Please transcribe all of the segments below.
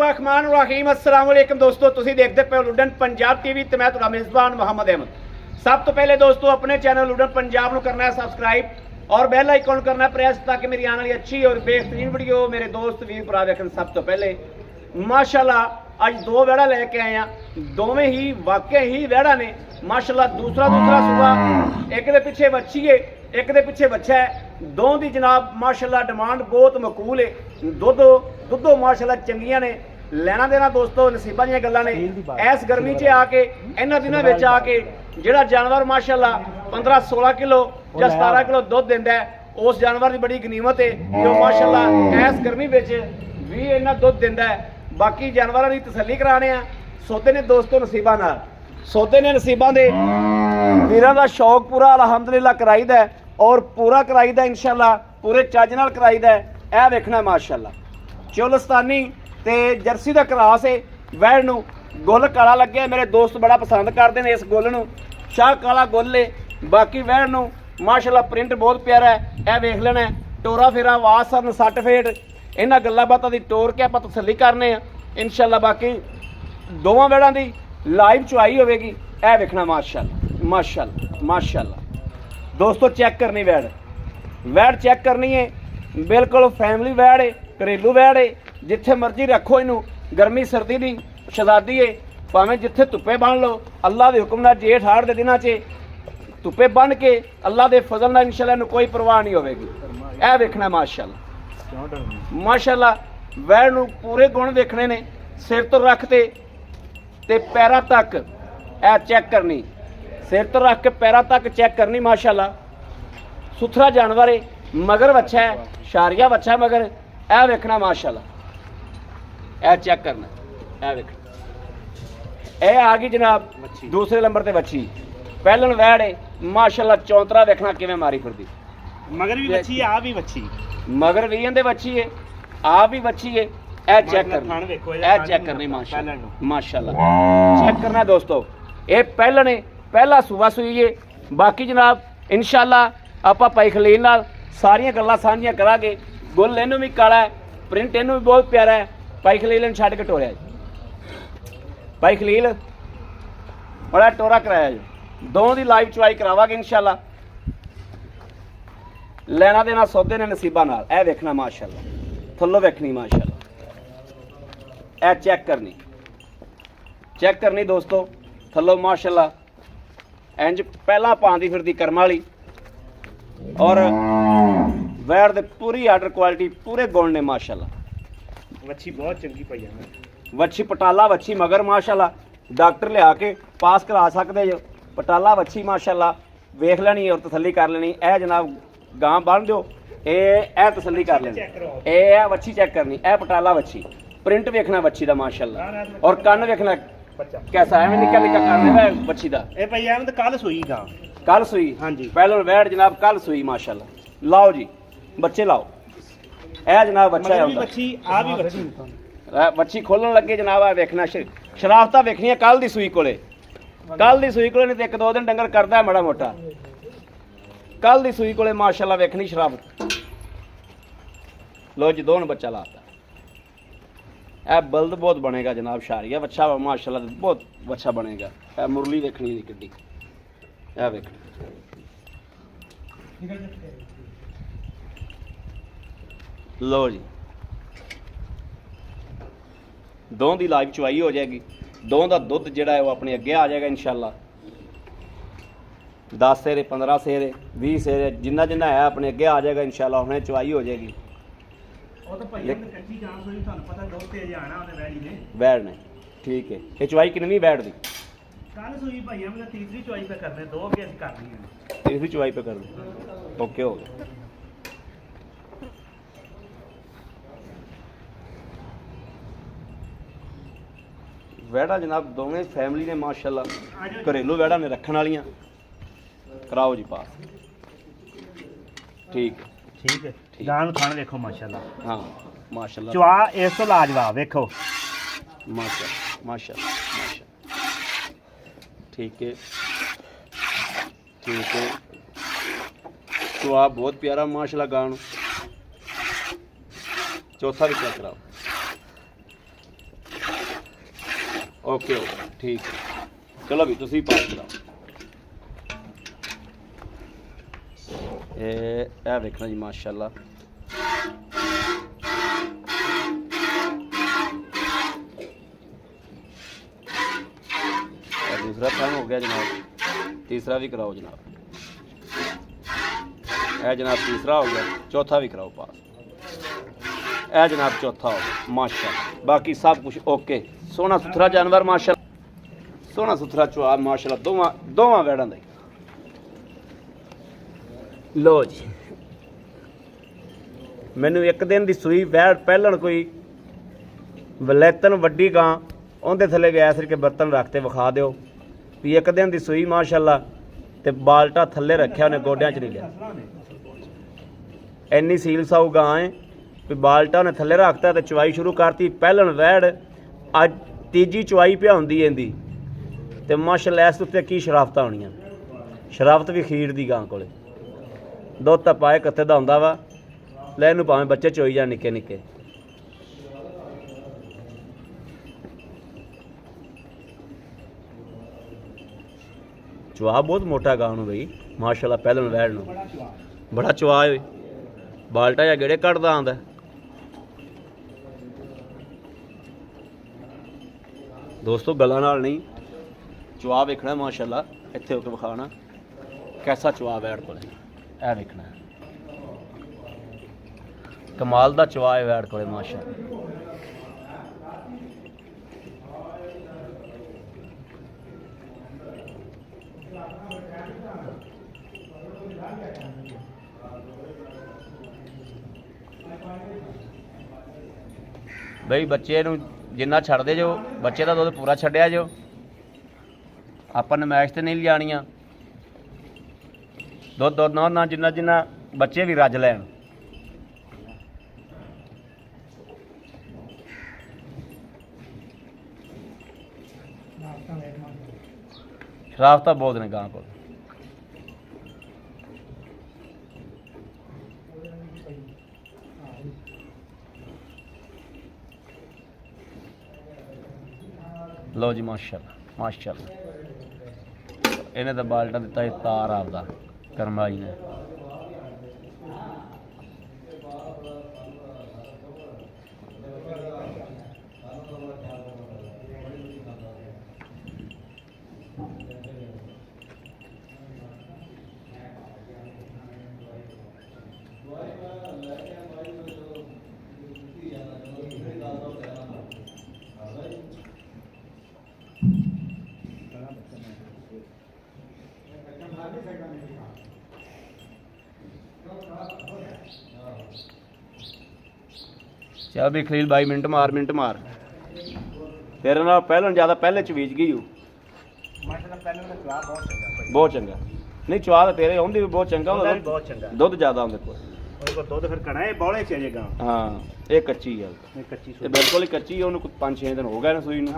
रहमान रहीम अस्सलाम वालेकुम दोस्तों, तुसीं देखते पे लुडन पंजाब टीवी ते मैं तुहाडा मेज़बान मोहम्मद अहमद। सब तो पहले दोस्तों अपने चैनल लुडन पंजाब को करना है सब्सक्राइब और बेल आइकन करना है प्रेस ताकि मेरी आने वाली अच्छी और बेहतरीन वीडियो मेरे दोस्त वीर भरा देखन। सब तो पहले माशाल्लाह अज दो वेड़ा लेके आए हैं, दोवें ही वाकई ही वेड़ा ने माशाल्लाह। दूसरा सुबह एक दे पिछे बच्ची है, एक दे पिछे बच्चा है। दो दी जनाब माशाल्लाह डिमांड बहुत मकबूल है। दुद्धो माशाल्लाह चंगियां ने। लेना देना दोस्तों नसीबा दी गल्लां ने। इस गर्मी च आके इन्हां दिनां विच आके जिहड़ा जानवर माशाल्लाह 15-16 किलो या 17 किलो दुध दिंदा है, उस जानवर की बड़ी गनीमत है जो माशाल्लाह इस गर्मी विच भी इन्ना दुध दिंदा है। बाकी जानवरों की तसल्ली कराने आ। सौदे ने दोस्तों नसीबा नाल, सौदे ने नसीबा दे वीरां दा शौक पूरा अलहमदुलिल्लाह कराईदा है और पूरा कराईदा इंशाल्लाह पूरे चज नाल कराईदा है। यह वेखना माशाल्लाह चोलस्तानी ते जर्सी दा क्रास है। वैड़ नूं गुल काला लगे, मेरे दोस्त बड़ा पसंद करते हैं इस गुल नूं। शाह काला गुल है। बाकी वैड़ नूं माशाल्लाह प्रिंट बहुत प्यारा है। यह वेख लेना टोरा फेरा आवाज सरन सट फेट इन्हां गल्लां बातां दी टोर के आपां तसल्ली करने इंशाल्लाह। बाकी दोवां वैड़ां दी लाइव चुआई होगी। यह वेखना माशाल्लाह माशाल्लाह माशाल्लाह दोस्तों। चेक करनी वैड़ चेक करनी है। बिल्कुल फैमिली वैड़ है, घरेलू वैड़ है। जिथे मर्जी रखो इनू, गर्मी सर्दी की शहजादी है। भावें जिथे धुप्पे बन लो, अल्लाह के हुक्म नाल जेठ हाड़ के दिनों च धुप्पे बन के अल्लाह के फजल नाल इंशाल्लाह इनू कोई परवाह नहीं होगी। यह वेखना माशाल्लाह माशाल्लाह। वैड़ नू पूरे गुण वेखने ने। सिर तो रखते ते पैरों तक यह चेक करनी, सिर तो रख के पैरों तक चेक करनी माशाल्लाह। सुथरा जानवर है, मगर बच्चा है, शारिया बच्चा है मगर। यह वेखना माशाल्लाह, यह चेक करना, यह वेखना। यह आ गई जनाब दूसरे नंबर ते बच्ची। पहलन वैड़ है माशाल्लाह। चौंतरा देखना किवें मारी फिरदी। मगर भी बच्ची है, आ भी बच्ची, मगर भी इंदे बच्ची है, आ भी बच्ची है। यह चेक करना, यह चेक करनी माशाल्लाह माशाल्लाह। चेक करना दोस्तों। ये पहलन है, पहला सूबा सूई है। बाकी जनाब इंशाल्लाह आपां भाई खलील नाल सारियां गल्लां साझियां करांगे। गुल इनू भी काला है, प्रिंट इनू भी बहुत प्यारा है। भाई खलील ने छड्ड के टोरिया जी। भाई खलील बड़ा टोरा कराया जी। दोनों की लाइव चुआई करावांगे इंशाल्लाह। लेना देना सौदे ने नसीबा नाल। यह वेखना माशाल्लाह, थल्लों वेखनी माशाल्लाह। यह चेक करनी दोस्तों थल्लों माशाल्लाह। इंज पहला पांदी फिरदी कर्म वाली और वैड़ दे पूरी आर्डर क्वालिटी पूरे गुण ने माशाल्लाह। वच्छी बहुत चंगी पई है। वच्छी पटाला वच्छी मगर माशाल्लाह डॉक्टर लिया के पास करा सकते जो। पटाला वच्छी माशाल्लाह वेख लेनी और तसल्ली कर लेनी। ए जनाब गां बन दो, ए तसल्ली कर लेनी। ए वच्छी चेक करनी। ए पटाला वच्छी, प्रिंट वेखना वच्छी दा माशाल्लाह। और कन्न वेखना कैसा है, निक्का निक्का कन्न है वच्छी दा। ए भई एवं कल सूई गां, कल सूई। हाँ जी पहले वैड़ जनाब कल सूई माशाल्लाह। लाओ जी बच्चे लाओ। ए जनाब बच्चा है बच्ची, आ भी बच्ची, बच्ची खोलन लगे जनाब। आ वेखना शराफता वेखनी कल दी सूई कोले, कल दी सूई कोले नहीं तो एक दो दिन डंगर करता है माड़ा मोटा। कल दी सूई कोले माशाल्लाह वेखनी शराफत। लो जी दोनों बच्चा लाता। यह बल्द बहुत बनेगा जनाब। शारिया बच्चा माशाल्लाह बहुत अच्छा बनेगा। यह मुरली वेखनी किड्डी। यह वेखनी लो जी दों की लाइव चुआई हो जाएगी। दों का दुध जोड़ा है वो अपने अगे आ जाएगा इंशाल्लाह। 10 सेरे 15 सेरे 20 सेरे जिन्ना जिन्ना है अपने अगे आ जाएगा इंशाल्लाह। उन्हें चुआई हो जाएगी। वैड़ ने ठीक है। ये चुआई कितनी वैड़ दी? तीसरी चुआई पे कर दो। ओके हो गया। वैड़ा जनाब दोवें फैमिली ने माशाल्लाह घरेलू वैड़ा ने रखने वालियां। कराओ जी पास। ठीक है गां खान देखो माशाल्लाह। हाँ माशाल्लाह चुआ इस तो लाजवाब देखो माशाल्लाह माशाल्लाह माशाल्लाह। ठीक है ठीक है। चुआ बहुत प्यारा माशाल्लाह गां। चौथा भी चेक कराओ। ਓਕੇ ਠੀਕ ਹੈ। ਚਲੋ ਵੀ ਤੁਸੀਂ ਪਾਸ ਕਰਾਓ। ਇਹ ਵੇਖਣਾ ਜੀ ਮਾਸ਼ਾਅੱਲਾ। दूसरा थन हो गया जनाब, तीसरा भी कराओ जनाब। यह जनाब तीसरा हो गया, चौथा भी कराओ पास। यह जनाब चौथा हो गया माशाअल्लाह। बाकी सब कुछ ओके, सोहना सुथरा जानवर माशाअल्लाह, सोहना सुथरा चुआ माशाअल्लाह। दोवां वैड़ां दा लो जी। मैनू एक दिन की सूई वैड़ पहलन कोई वलैतन वड्डी गां ਉਹਦੇ ਥੱਲੇ ਗਿਆ ਸਿਰ ਕੇ ਬਰਤਨ ਰੱਖਤੇ ਵਿਖਾ ਦਿਓ ਵੀ ਇੱਕ ਦਿਨ ਦੀ ਸੂਈ ਮਾਸ਼ਾਅੱਲਾ ਤੇ ਬਾਲਟਾ ਥੱਲੇ ਰੱਖਿਆ ਉਹਨੇ, ਗੋਡਿਆਂ 'ਚ ਨਹੀਂ ਗਿਆ। ਇੰਨੀ ਸੀਲ ਸਾਊ ਗਾਂ ਹੈ ਵੀ ਬਾਲਟਾ ਉਹਨੇ ਥੱਲੇ ਰੱਖਤਾ ਤੇ ਚੁਆਈ ਸ਼ੁਰੂ ਕਰਤੀ। ਪਹਿਲਣ ਵੈੜ ਅੱਜ ਤੀਜੀ ਚੁਆਈ ਪਿਆ ਹੁੰਦੀ ਇਹਦੀ ਤੇ ਮਾਸ਼ਾਅੱਲਾ ਇਸ ਉੱਤੇ ਕੀ ਸ਼ਰਾਫਤਾਂ ਹੋਣੀਆਂ। ਸ਼ਰਾਫਤ ਵੀ ਖੀਰ ਦੀ ਗਾਂ ਕੋਲੇ, ਦੁੱਧ ਤਾਂ ਪਾਏ ਕਿੱਥੇ ਦਾ ਹੁੰਦਾ ਵਾ। ਲੈ ਇਹਨੂੰ ਭਾਵੇਂ ਬੱਚੇ ਚੋਈ ਜਾਣ ਨਿੱਕੇ ਨਿੱਕੇ। ਚੁਆ ਬਹੁਤ ਮੋਟਾ ਗਾਂ ਨੂੰ ਬਈ ਮਾਸ਼ਾਅੱਲਾ। ਪਹਿਲਣ ਵੈੜ ਨੂੰ ਬੜਾ ਚੁਆ ਓਏ, ਬਾਲਟਾ ਜਾਂ ਗੇੜੇ ਕੱਢਦਾ ਆਉਂਦਾ। ਦੋਸਤੋ ਗੱਲਾਂ ਨਾਲ ਨਹੀਂ, ਚੁਆ ਵੇਖਣਾ ਮਾਸ਼ਾਅੱਲਾ। ਇੱਥੇ ਹੋ ਕੇ ਵਿਖਾਣਾ ਕੈਸਾ ਚੁਆ ਵੈੜ ਕੋਲੇ। ਇਹ ਵੇਖਣਾ ਕਮਾਲ ਦਾ ਚੁਆ ਹੈ ਵੈੜ ਕੋਲੇ ਮਾਸ਼ਾਅੱਲਾ। ਬਈ ਬੱਚੇ ਨੂੰ ਜਿੰਨਾ ਛੱਡਦੇ ਜੋ, ਬੱਚੇ ਦਾ ਦੁੱਧ ਪੂਰਾ ਛੱਡਿਆ ਜੋ। ਆਪਾਂ ਨਮਾਇਸ਼ ਤੇ ਨਹੀਂ ਲਿਜਾਣੀਆਂ। ਦੁੱਧ ਨਾ ਜਿੰਨਾ ਜਿੰਨਾ ਬੱਚੇ ਵੀ ਰੱਜ ਲੈਣ। ਸ਼ਰਾਫਤਾਂ ਬਹੁਤ ਨੇ ਗਾਂ ਕੋਲ। लो जी माशाअल्लाह माशाअल्लाह। इन्हें तो बाल्टा दिता है तार आपदा करमाई ने। चल भी खलील भाई मिनट मार तेरे नाल पहलन ज़्यादा पहले चवीज गई हूँ बहुत चंगा। नहीं चुआ तो तेरे आउंदी भी बहुत चंगा, दुध ज़्यादा आउंदे कोल। हाँ ये कच्ची है, बिल्कुल ही कच्ची है। उन्होंने 5-6 दिन हो गए ना सूई नूं।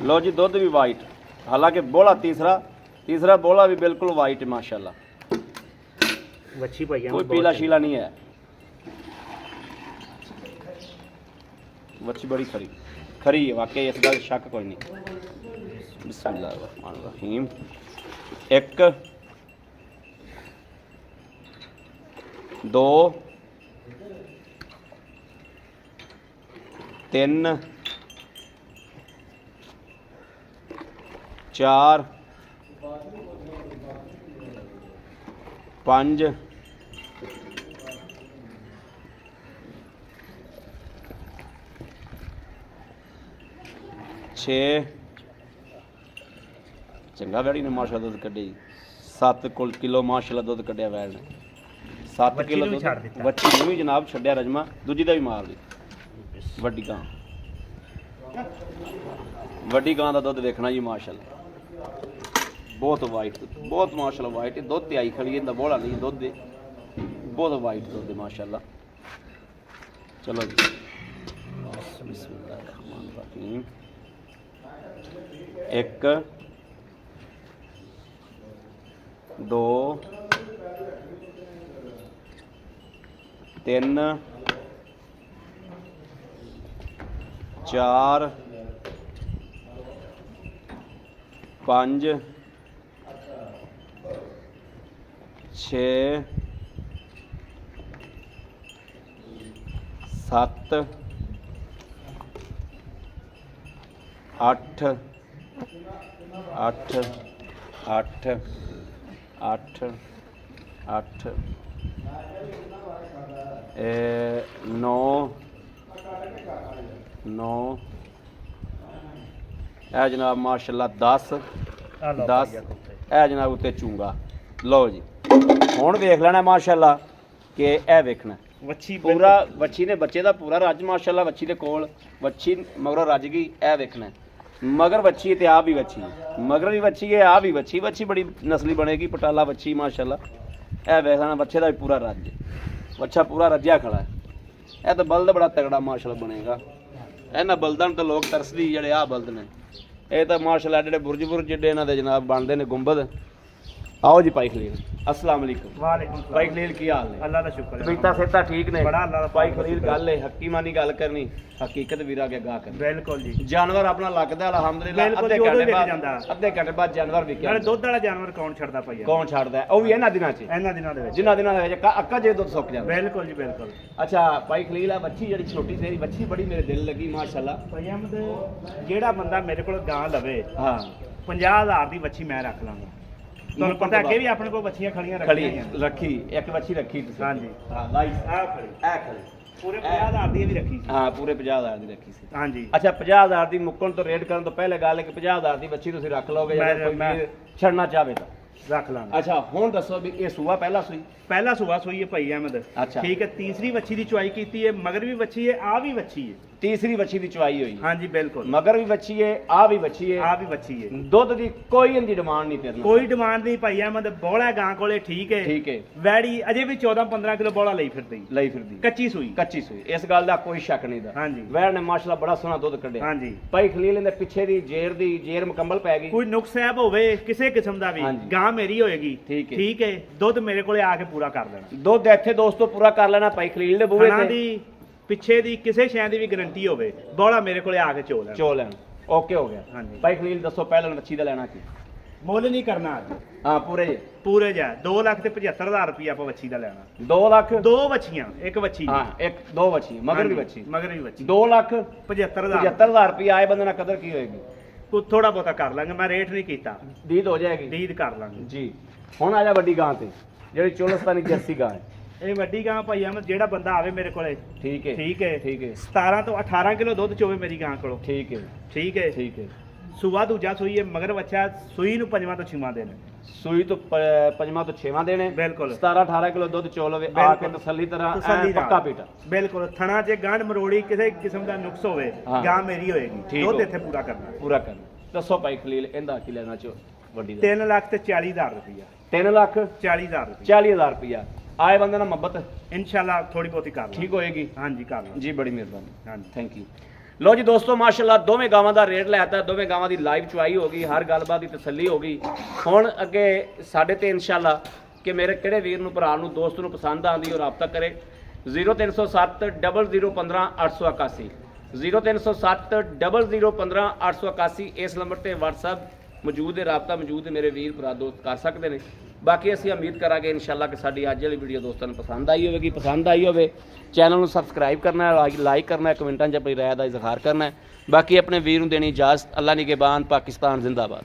लो जी दुध भी वाइट, हालांकि बोला तीसरा बोला भी बिल्कुल वाइट है माशाल्लाह। कोई पीला शीला नहीं है। वच्छी बड़ी खरी है वाकई, इस गल शक कोई नहीं। बिस्मिल्लाहिर्रहमानिर्रहीम। 1 2 3 4 5 6 चंगा वैड़ी ने माशाल्लाह दुध कड्ढी। 7 किलो माशाल्लाह दुध कड्ढिया वैड़ ने। 7 किलो दुध बच्ची ने भी जनाब छड्डिया रजमा, दूजी दा भी मार दी। वड्डी गां दा दुध देखना जी माशाल्लाह। बहुत वाइट, बहुत माशाल्लाह वाइट है। दुध ते आई खड़ी है, बोला नहीं दुध दे, बहुत वाइट दुध है माशाल्लाह। चलो जी बिस्मिल्लाहिर्रहमानिर्रहीम। 1 2 3 4 5 6 7 8 8 8 8 8 9 9 ਇਹ ਜਨਾਬ ਮਾਸ਼ਾਅੱਲਾ 10 ਆ ਲਓ 10 ਭਾਈ ਆ। ਇਹ ਜਨਾਬ ਉੱਤੇ ਚੂੰਗਾ ਲਓ ਜੀ ਹੁਣ ਵੇਖ ਲੈਣਾ ਮਾਸ਼ਾਅੱਲਾ ਕਿ ਇਹ ਵੇਖਣਾ ਵੱਛੀ ਪੂਰਾ ਵੱਛੀ ਨੇ ਬੱਚੇ ਦਾ ਪੂਰਾ ਰੱਜ ਮਾਸ਼ਾਅੱਲਾ ਵੱਛੀ ਦੇ ਕੋਲ ਵੱਛੀ ਮਗਰੋਂ ਰੱਜ ਗਈ ਇਹ ਵੇਖਣਾ ਮਗਰ ਵੱਛੀ ਤੇ ਆ ਵੀ ਵੱਛੀ ਮਗਰ ਵੀ ਵੱਛੀ ਹੈ ਆ ਵੀ ਵੱਛੀ ਵੱਛੀ ਬੜੀ ਨਸਲੀ ਬਣੇਗੀ ਪਟਾਲਾ ਵੱਛੀ ਮਾਸ਼ਾਅੱਲਾ ਇਹ ਵੇਖਣਾ ਬੱਚੇ ਦਾ ਵੀ ਪੂਰਾ ਰੱਜ ਬੱਚਾ ਪੂਰਾ ਰੱਜਿਆ ਖੜਾ ਹੈ ਇਹ ਤਾਂ ਬਲਦ ਬੜਾ ਤਗੜਾ ਮਾਸ਼ਾਅੱਲਾ ਬਣੇਗਾ ਇਹਨਾਂ ਬਲਦਾਂ ਨੂੰ ਤਾਂ ਲੋਕ ਤਰਸਦੀ ਜਿਹੜੇ ਆ ਬਲਦ ਨੇ ਇਹ ਤਾਂ ਮਾਸ਼ਾਅੱਲਾ ਜਿਹੜੇ ਬੁਰਜ ਜਿਹੜੇ ਇਹਨਾਂ ਦੇ ਜਨਾਬ ਬਣਦੇ ਨੇ ਗੁੰਬਦ आओ जी भाई खलील अस्सलाम वालेकुम ਵਾਲੇਕੁਮ ਸਲਾਮ भाई खलील की हाल है ਅੱਲਾ ਦਾ ਸ਼ੁਕਰ ਹੈ बीता सेता ठीक ने बड़ा अल्लाह दा भाई फजल खलील शुक्र है। गल है हक्की मानी गल करनी हकीकत वीरा के गा करनी ਬਿਲਕੁਲ ਜੀ जानवर अपना लगदा अल्हम्दुलिल्लाह बिल्कुल अद्धे जी, उदों घंटे विक बाद जांदा। अद्धे घंटे बाद जानवर विक ਨਾਲੇ जांदा ਦੁੱਧ ਵਾਲਾ ਜਾਨਵਰ ਕੌਣ ਛੱਡਦਾ ਪਈਆ कौन छाड़दा है ਉਹ ਵੀ ਇਹਨਾਂ ਦਿਨਾਂ 'ਚ ਇਹਨਾਂ ਦਿਨਾਂ ਦੇ ਵਿੱਚ ਜਿਨ੍ਹਾਂ ਦਿਨਾਂ ਦੇ ਵਿੱਚ ਅੱਕਾ ਜੇ ਦੁੱਧ ਸੁੱਕ ਜਾਂਦਾ ਬਿਲਕੁਲ ਜੀ ਬਿਲਕੁਲ ਅੱਛਾ ਭਾਈ ਖਲੀਲ ਆ ਬੱਚੀ ਜਿਹੜੀ ਛੋਟੀ ਤੇਰੀ ਬੱਚੀ ਬੜੀ ਮੇਰੇ ਦਿਲ ਲੱਗੀ ਮਾਸ਼ਾਅੱਲਾ ਪਈਆ ਜਿਹੜਾ ਬੰਦਾ ਮੇਰੇ ਕੋਲ ਗਾਂ ਲਵੇ ਹਾਂ 50000 ਦੀ ਵੱਛੀ ਮੈਂ ਰੱਖ ਲਾਂਗਾ ਤੁਹਾਨੂੰ ਪਤਾ ਅੱਗੇ ਵੀ ਆਪਣੇ ਕੋਲ ਵੱਛੀਆਂ ਖੜੀਆਂ ਖੜੀ ਰੱਖੀਆਂ ਹੋਈਆਂ। ਰੱਖੀ ਇੱਕ ਬੱਚੀ ਰੱਖੀ ਤੁਸੀਂ ਹਾਂਜੀ। ਹਾਂ ਲਾਈਸ ਆਹ ਖੜੀ ਇਹ ਖੜੀ ਪੂਰੇ 50000 ਦੀ ਇਹ ਵੀ ਰੱਖੀ ਸੀ ਹਾਂ ਪੂਰੇ 50000 ਦੀ ਰੱਖੀ ਸੀ ਹਾਂਜੀ ਅੱਛਾ 50000 ਦੀ ਮੁੱਕਣ ਤੋਂ ਰੇਟ ਕਰਨ ਤੋਂ ਪਹਿਲੇ ਗੱਲ ਹੈ ਕਿ 50000 ਦੀ ਬੱਚੀ ਤੁਸੀਂ ਰੱਖ ਲਓਗੇ ਜੇ ਕੋਈ ਮੈਂ- ਵੀਰ ਛੱਡਣਾ ਚਾਹਵੇ ਤਾਂ ਰੱਖ ਲਾਂਗਾ ਅੱਛਾ ਹੁਣ ਦੱਸੋ ਵੀ ਇਹ ਸੂਆ ਪਹਿਲਾ ਸੂਈ ਪਹਿਲਾ ਸੁਬਾ ਸੋਈ ਹੈ ਭਾਈ ਅਹਿਮਦ ਅੱਛਾ। ਠੀਕ ਹੈ ਤੀਸਰੀ ਵੱਛੀ ਦੀ ਚੁਆਈ ਕੀਤੀ ਹੈ ਮਗਰ ਵੀ ਵੱਛੀ ਹੈ ਆ ਵੀ ਵੱਛੀ ਹੈ ਤੀਸਰੀ ਬੱਚੀ ਦੀ ਚਵਾਈ ਹੋਈ ਹਾਂਜੀ ਬਿਲਕੁਲ ਮਗਰ ਵੀ ਬੱਚੀ ਹੈ ਆ ਵੀ ਬੱਚੀ ਆ ਹੈ ਵੀ ਵੱਛੀ ਹੈ ਦੁੱਧ ਦੀ ਕੋਈ ਇਹਦੀ ਡਿਮਾਂਡ ਨਹੀਂ ਤੇਰੇ ਨਾਲ ਕੋਈ ਡਿਮਾਂਡ ਨਹੀਂ ਭਾਈ ਅਹਿਮਦ ਬੋਲਾ ਗਾਂ ਕੋਲੇ ਠੀਕ ਹੈ ਠੀਕ ਹੈ ਵੈੜੀ ਅਜੇ ਵੀ 14-15 ਕਿਲੋ ਬੋਲਾ ਲਈ ਫਿਰਦੀ ਲਈ ਫਿਰਦੀ ਕੱਚੀ ਸੂਈ ਕੱਚੀ ਸੂਈ ਇਸ ਗੱਲ ਦਾ ਕੋਈ ਸ਼ੱਕ ਨਹੀਂ ਦਾ ਹਾਂਜੀ ਵੈੜ ਨੇ ਮਾਸ਼ਾਅੱਲਾ ਬੜਾ ਸੋਹਣਾ ਦੁੱਧ ਕੱਢਿਆ ਹਾਂਜੀ ਭਾਈ ਖਲੀਲ ਦੇ ਪਿੱਛੇ ਦੀ ਜੇਰ ਮੁਕੰਮਲ ਪੈ ਗਈ ਕੋਈ ਨੁਕਸ ਸਾਹਿਬ ਹੋਵੇ ਕਿਸੇ ਕਿਸਮ ਦਾ ਵੀ ਹਾਂਜੀ। ਗਾਂ ਮੇਰੀ ਹੋਏਗੀ ਠੀਕ ਹੈ। ਠੀਕ ਹੈ ਦੁੱਧ ਮੇਰੇ ਕੋਲੇ ਆ ਕੇ ਪੂਰਾ ਕਰ ਦੇਣਾ ਦੁੱਧ ਇੱਥੇ ਦੋਸਤੋ ਪੂਰਾ ਕਰ ਲੈਣਾ ਭਾਈ ਖਲੀਲ ਦੇ ਬੂਹੇ ਖਾਣਾ ਤੇ ਦੀ ਪਿੱਛੇ ਦੀ ਕਿਸੇ ਸ਼ੈ ਦੀ ਵੀ ਗਾਰੰਟੀ ਹੋਵੇ ਬੋਲਾ ਮੇਰੇ ਕੋਲੇ ਆ ਕੇ ਚੋ ਲੈਣਾ ਚੋ ਲੈਣ ਓਕੇ ਹੋ ਗਿਆ ਹਾਂਜੀ। ਭਾਈ ਖਲੀਲ ਦੱਸੋ ਪਹਿਲਾਂ ਬੱਚੀ ਦਾ ਲੈਣਾ ਕੀ ਮੁੱਲ ਨਹੀਂ ਕਰਨਾ ਅੱਜ ਹਾਂ ਪੂਰੇ ਪੂਰੇ ਜਾ 2,75,000 ਰੁਪਏ ਆਪਾਂ ਵੱਛੀ ਦਾ ਲੈਣਾ 2 ਲੱਖ ਦੋ ਵੱਛੀਆਂ ਇੱਕ ਵੱਛੀ ਹਾਂ ਇੱਕ ਦੋ ਬੱਚੀ ਮਗਰ ਵੀ ਬੱਚੀ ਮਗਰ ਵੀ ਵੱਛੀ 2 ਲੱਖ 75,000 75000 ਰੁਪਏ ਆਏ ਬੰਦੇ ਨਾਲ ਕਦਰ ਕੀ ਹੋਏਗੀ ਕੋ ਥੋੜਾ ਬਹੁਤਾ ਕਰ ਲਾਂਗੇ ਮੈਂ ਰੇਟ ਨਹੀਂ ਕੀਤਾ ਦੀਦ ਹੋ ਜਾਏਗੀ ਡੀਦ ਕਰ ਲਾਂਗੇ ਜੀ ਹੁਣ ਆ ਜਾ ਵੱਡੀ ਗਾਂ ਤੇ ਜਿਹੜੀ ਚੋਲਸਤਾਨੀ ਜਰਸੀ ਗਾਂ ਹੈ ਇਹ ਵੱਡੀ ਗਾਂ ਭਾਈ ਅਹਿਮਦ ਜਿਹੜਾ ਬੰਦਾ ਆਵੇ ਮੇਰੇ ਕੋਲੇ ਠੀਕ ਹੈ ਠੀਕ ਹੈ ਠੀਕ ਹੈ 17 ਤੋਂ 18 ਕਿਲੋ ਦੁੱਧ ਚੋਵੇ ਮੇਰੀ ਗਾਂ ਕੋਲੋਂ ਠੀਕ ਹੈ ਠੀਕ ਹੈ ਠੀਕ ਹੈ ਸੂਆ ਦੂਜਾ ਸੂਈ ਹੈ ਮਗਰ ਬੱਚਾ ਸੂਈ ਨੂੰ ਪੰਜਵਾਂ ਤੋਂ ਛੇਵਾਂ ਦੇਣ ਸੂਈ ਤੋਂ ਪੰਜਵਾਂ ਤੋਂ ਛੇਵਾਂ ਦੇਣੇ ਬਿਲਕੁਲ 17 18 ਕਿਲੋ ਦੁੱਧ ਚੋ ਲਵੇ ਆ ਕੇ ਬਿਲਕੁਲ। ਤਸੱਲੀ ਤਰ੍ਹਾਂ ਤਸੱਲੀ ਐਨ ਨਾਲ। ਪੱਕਾ ਪੀਟਾ ਬਿਲਕੁਲ ਥਣਾ 'ਚ ਗੰਢ ਮਰੋੜੀ ਕਿਸੇ ਕਿਸਮ ਦਾ ਨੁਕਸ ਹੋਵੇ ਹਾਂ। ਗਾਂ ਮੇਰੀ ਹੋਏਗੀ ਠੀਕ ਦੁੱਧ ਹੋ। ਇੱਥੇ ਪੂਰਾ ਕਰਨਾ ਪੂਰਾ ਕਰਨਾ ਦੱਸੋ ਭਾਈ ਖਲੀਲ ਇਹਦਾ ਕੀ ਲੈਣਾ ਚੋ ਵੱਡੀ ਦਾ 3 ਲੱਖ ਤੇ 40,000 ਰੁਪਇਆ 3 ਲੱਖ 40,000 ਰੁਪਇਆ 40000 ਰੁਪਇਆ ਆਏ ਬੰਦੇ ਨਾਲ ਮੁਹੱਬਤ ਇਨਸ਼ਾਅੱਲਾ ਥੋੜੀ ਬਹੁਤੀ ਕਰ ਲਾਂਗੇ ਠੀਕ ਹੋਏਗੀ ਹਾਂਜੀ ਕਰ ਲਾਂਗੇ ਜੀ ਬੜੀ ਮਿਹਰਬਾਨੀ ਹਾਂਜੀ ਥੈਂਕ ਯੂ ਲੋ ਜੀ ਦੋਸਤੋ ਮਾਸ਼ਾਅੱਲਾ ਦੋਵੇਂ ਗਾਵਾਂ ਦਾ ਰੇਟ ਲੈਤਾ ਦੋਵੇਂ ਗਾਵਾਂ ਦੀ ਲਾਈਵ ਚੁਆਈ ਹੋ ਗਈ ਹਰ ਗੱਲਬਾਤ ਦੀ ਤਸੱਲੀ ਹੋ ਗਈ ਹੁਣ ਅੱਗੇ ਸਾਡੇ ਤੇ ਇਨਸ਼ਾਅੱਲਾ ਕਿ ਮੇਰੇ ਕਿਹੜੇ ਵੀਰ ਨੂੰ ਭਰਾ ਨੂੰ ਦੋਸਤ ਨੂੰ ਪਸੰਦ ਆਉਂਦੀ ਉਹ ਰਾਬਤਾ ਕਰੇ 0307 0015 881 0307 0015 881 ਇਸ ਨੰਬਰ ਤੇ WhatsApp ਮੌਜੂਦ ਹੈ ਰਾਬਤਾ ਮੌਜੂਦ ਹੈ ਮੇਰੇ ਵੀਰ ਭਰਾ ਦੋਸਤ ਕਰ ਸਕਦੇ ਨੇ ਬਾਕੀ ਅਸੀਂ ਉਮੀਦ ਕਰਾਂਗੇ ਇਨਸ਼ਾਅੱਲਾ ਕਿ ਸਾਡੀ ਅੱਜ ਵਾਲੀ ਵੀਡੀਓ ਦੋਸਤਾਂ ਨੂੰ ਪਸੰਦ ਆਈ ਹੋਵੇਗੀ ਪਸੰਦ ਆਈ ਹੋਵੇ ਚੈਨਲ ਨੂੰ ਸਬਸਕ੍ਰਾਈਬ ਕਰਨਾ ਹੈ ਲਾਈਕ ਕਰਨਾ ਹੈ ਕਮੈਂਟਾਂ 'ਚ ਆਪਣੀ ਰਾਏ ਦਾ ਇਜ਼ਹਾਰ ਕਰਨਾ ਹੈ ਬਾਕੀ ਆਪਣੇ ਵੀਰ ਨੂੰ ਦੇਣੀ ਇਜਾਜ਼ਤ ਅੱਲਾ ਨਿਗਹਿਬਾਨ ਪਾਕਿਸਤਾਨ ਜ਼ਿੰਦਾਬਾਦ